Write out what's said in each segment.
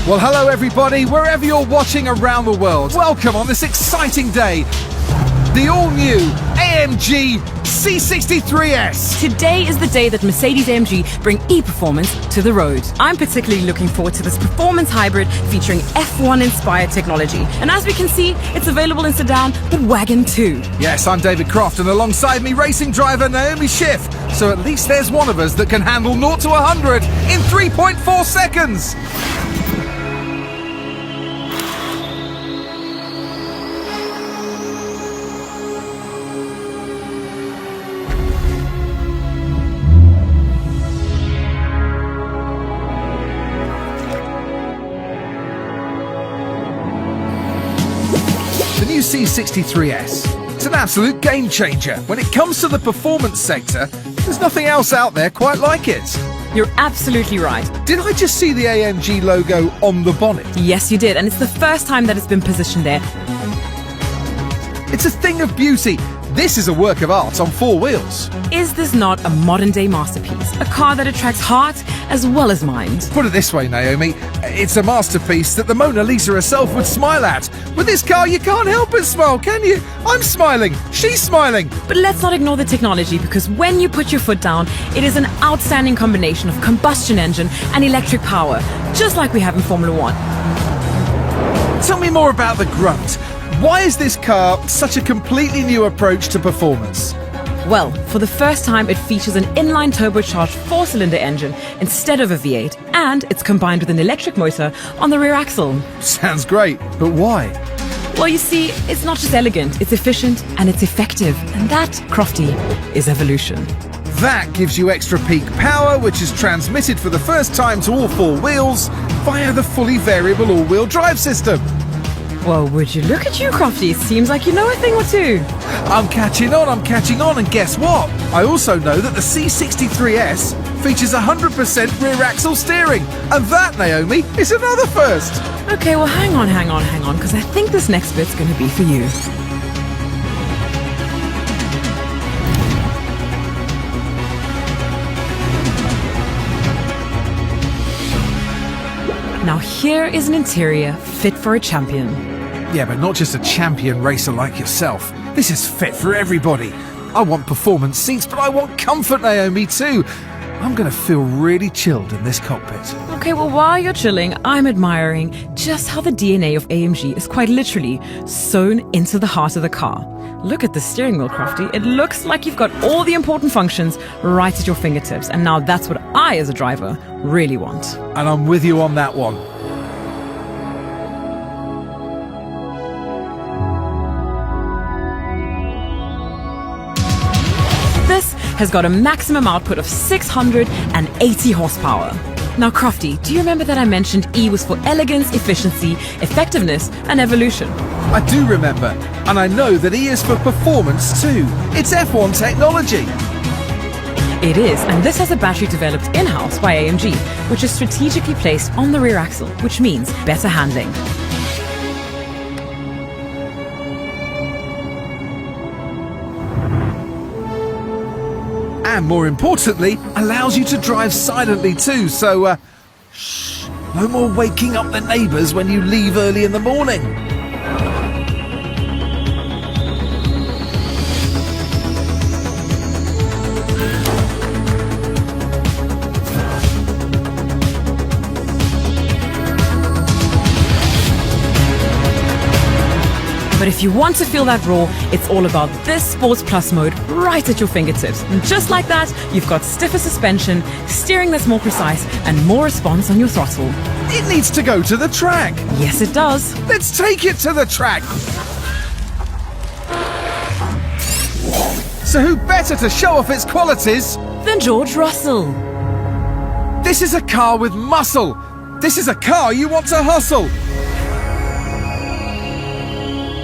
Well, hello everybody, wherever you're watching around the world. Welcome on this exciting day. The all-new AMG C63S. Today is the day that Mercedes-AMG bring e-performance to the road. I'm particularly looking forward to this performance hybrid featuring F1-inspired technology. And as we can see, it's available in sedan, but wagon too. Yes, I'm David Croft, and alongside me, racing driver Naomi Schiff. So at least there's one of us that can handle 0 to 100 in 3.4 seconds. The new C63S. It's an absolute game changer. When it comes to the performance sector, there's nothing else out there quite like it. You're absolutely right. Did I just see the AMG logo on the bonnet? Yes, you did, and it's the first time that it's been positioned there. It's a thing of beauty. This is a work of art on 4 wheels. Is this not a modern-day masterpiece? A car that attracts heart as well as mind. Put it this way, Naomi, it's a masterpiece that the Mona Lisa herself would smile at. With this car, you can't help but smile, can you? I'm smiling, she's smiling. But let's not ignore the technology, because when you put your foot down, it is an outstanding combination of combustion engine and electric power, just like we have in Formula 1. Tell me more about the grunt. Why is this car such a completely new approach to performance? Well, for the first time, it features an inline turbocharged 4-cylinder engine instead of a V8, and it's combined with an electric motor on the rear axle. Sounds great, but why? Well, you see, it's not just elegant, it's efficient and it's effective. And that, Crofty, is evolution. That gives you extra peak power, which is transmitted for the first time to all 4 wheels via the fully variable all-wheel drive system. Well, would you look at you, Crofty? Seems like you know a thing or two. I'm catching on, and guess what? I also know that the C63S features 100% rear axle steering, and that, Naomi, is another first. Okay, well, hang on, because I think this next bit's going to be for you. Now here is an interior fit for a champion. Yeah, but not just a champion racer like yourself. This is fit for everybody. I want performance seats, but I want comfort, Naomi, too. I'm going to feel really chilled in this cockpit. Okay, well, while you're chilling, I'm admiring just how the DNA of AMG is quite literally sewn into the heart of the car. Look at the steering wheel, Crofty. It looks like you've got all the important functions right at your fingertips. And now that's what I, as a driver, really want. And I'm with you on that one. This has got a maximum output of 680 horsepower. Now, Crofty, do you remember that I mentioned E was for elegance, efficiency, effectiveness, and evolution? I do remember, and I know that E is for performance too. It's F1 technology. It is, and this has a battery developed in-house by AMG, which is strategically placed on the rear axle, which means better handling. And more importantly, allows you to drive silently too, so shh, no more waking up the neighbours when you leave early in the morning. But if you want to feel that roar, it's all about this Sports Plus mode right at your fingertips. And just like that, you've got stiffer suspension, steering that's more precise, and more response on your throttle. It needs to go to the track. Yes, it does. Let's take it to the track. So who better to show off its qualities Than George Russell. This is a car with muscle. This is a car you want to hustle.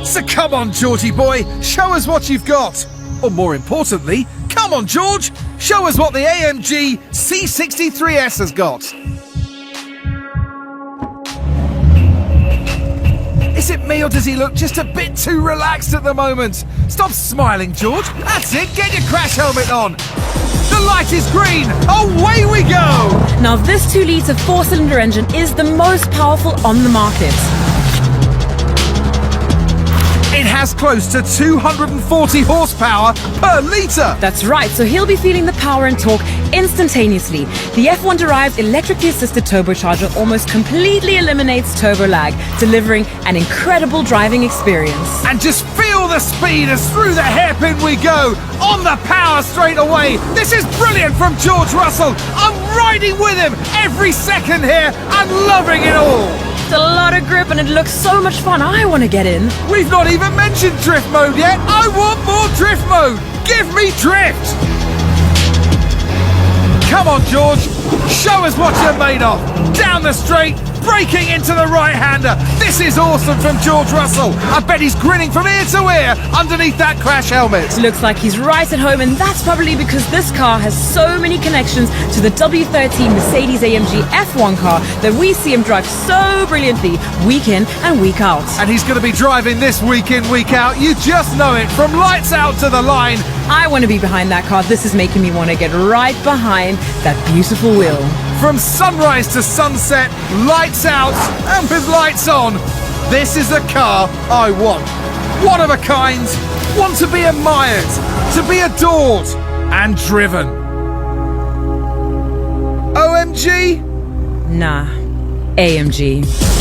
So come on, Georgie boy, show us what you've got. Or more importantly, come on, George, show us what the AMG C63S has got. Is it me, or does he look just a bit too relaxed at the moment? Stop smiling, George. That's it, get your crash helmet on. The The light is green. Away we go. Now this 2-litre 4-cylinder engine is the most powerful on the market. It has close to 240 horsepower per litre. That's right, so he'll be feeling the power and torque instantaneously. The F1-derived electrically assisted turbocharger almost completely eliminates turbo lag, delivering an incredible driving experience. And just feel the speed as through the hairpin we go. On the power straight away. This is brilliant from George Russell. I'm riding with him every second here and loving it all. It's a lot of grip and it looks so much fun. I want to get in. We've not even mentioned drift mode yet. I want more drift mode. Give me drift. Come on, George. Show us what you're made of. Down the straight, braking into the right-hander. This is awesome from George Russell. I bet he's grinning from ear to ear underneath that crash helmet. Looks like he's right at home, and that's probably because this car has so many connections to the W13 Mercedes-AMG F1 car that we see him drive so brilliantly week in and week out. And he's going to be driving this week in, week out. You just know it. From lights out to the line. I want to be behind that car. This is making me want to get right behind that beautiful wheel. From sunrise to sunset, lights out and with lights on. This is the car I want. One of a kind, one to be admired, to be adored and driven. OMG? Nah, AMG.